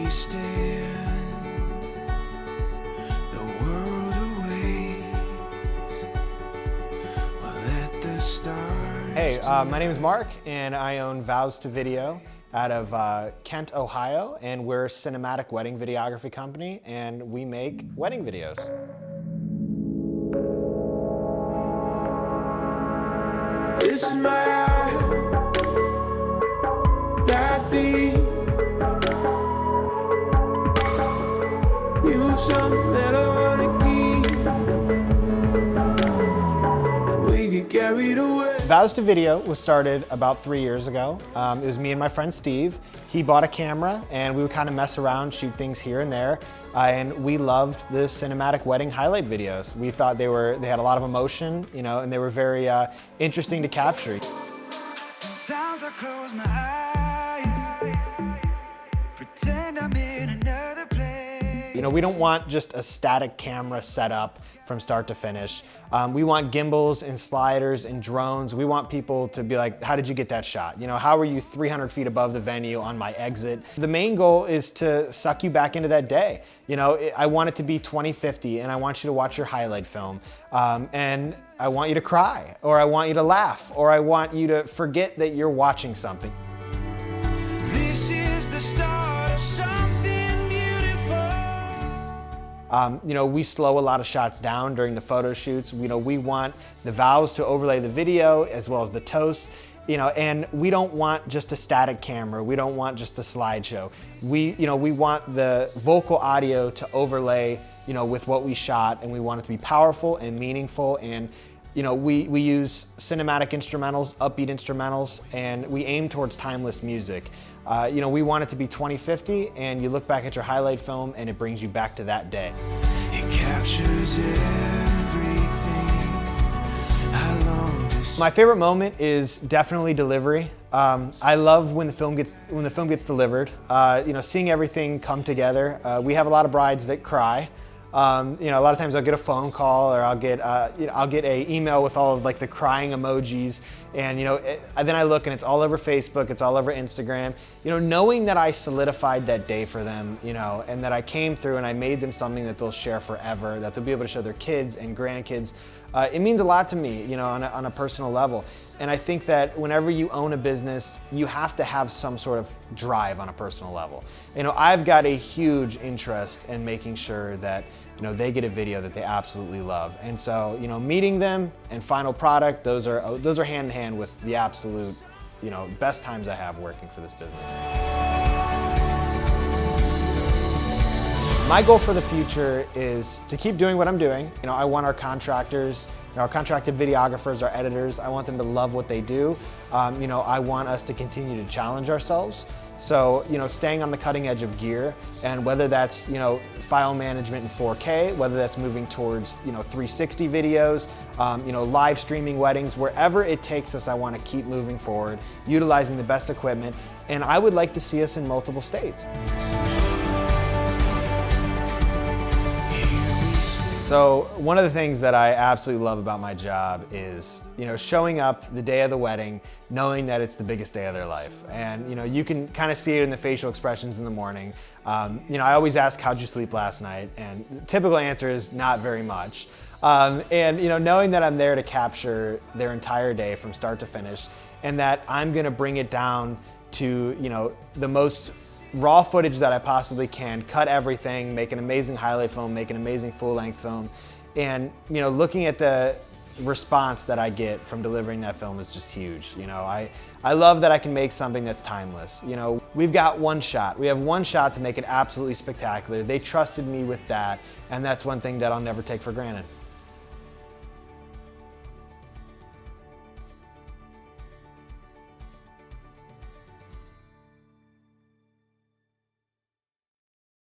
we stand, the world awaits. We'll let the stars. Hey, my name is Mark, and I own Vows to Video out of Kent, Ohio, and we're a cinematic wedding videography company, and we make wedding videos. This is my hour, dive deep. You have something that I wanna keep. We get carried away. Vows to Video was started about 3 years ago. It was me and my friend Steve. He bought a camera and we would kind of mess around, shoot things here and there. And we loved the cinematic wedding highlight videos. We thought they had a lot of emotion, you know, and they were very interesting to capture. Sometimes I close my eyes, pretend I'm in another place. You know, we don't want just a static camera set up from start to finish. We want gimbals and sliders and drones. We want people to be like, how did you get that shot? You know, how were you 300 feet above the venue on my exit? The main goal is to suck you back into that day. You know, I want it to be 2050 and I want you to watch your highlight film. And I want you to cry, or I want you to laugh, or I want you to forget that you're watching something. This is the start of something beautiful. You know, we slow a lot of shots down during the photo shoots. You know, we want the vows to overlay the video as well as the toasts. You know, and we don't want just a static camera. We don't want just a slideshow. We want the vocal audio to overlay, you know, with what we shot, and we want it to be powerful and meaningful. And, you know, we use cinematic instrumentals, upbeat instrumentals, and we aim towards timeless music. You know, we want it to be 2050, and you look back at your highlight film, and it brings you back to that day. It captures everything I long to see. My favorite moment is definitely delivery. I love when the film gets delivered. You know, seeing everything come together. We have a lot of brides that cry. You know, a lot of times I'll get a phone call, or I'll get a email with all of like the crying emojis, and you know, then I look and it's all over Facebook, it's all over Instagram. You know, knowing that I solidified that day for them, you know, and that I came through and I made them something that they'll share forever, that they'll be able to show their kids and grandkids. It means a lot to me, you know, on a personal level. And I think that whenever you own a business, you have to have some sort of drive on a personal level. You know, I've got a huge interest in making sure that, you know, they get a video that they absolutely love. And so, you know, meeting them and final product, those are hand in hand with the absolute, you know, best times I have working for this business. My goal for the future is to keep doing what I'm doing. You know, I want our contractors, you know, our contracted videographers, our editors, I want them to love what they do. You know, I want us to continue to challenge ourselves. So, you know, staying on the cutting edge of gear, and whether that's, you know, file management in 4K, whether that's moving towards, you know, 360 videos, you know, live streaming weddings, wherever it takes us, I want to keep moving forward, utilizing the best equipment, and I would like to see us in multiple states. So one of the things that I absolutely love about my job is, you know, showing up the day of the wedding, knowing that it's the biggest day of their life. And, you know, you can kind of see it in the facial expressions in the morning. You know, I always ask, how'd you sleep last night? And the typical answer is not very much. And, you know, knowing that I'm there to capture their entire day from start to finish, and that I'm gonna bring it down to, you know, the most raw footage that I possibly can, cut everything, make an amazing highlight film, make an amazing full-length film, and, you know, looking at the response that I get from delivering that film is just huge. You know, I love that I can make something that's timeless. You know, we've got one shot. We have one shot to make it absolutely spectacular. They trusted me with that, and that's one thing that I'll never take for granted.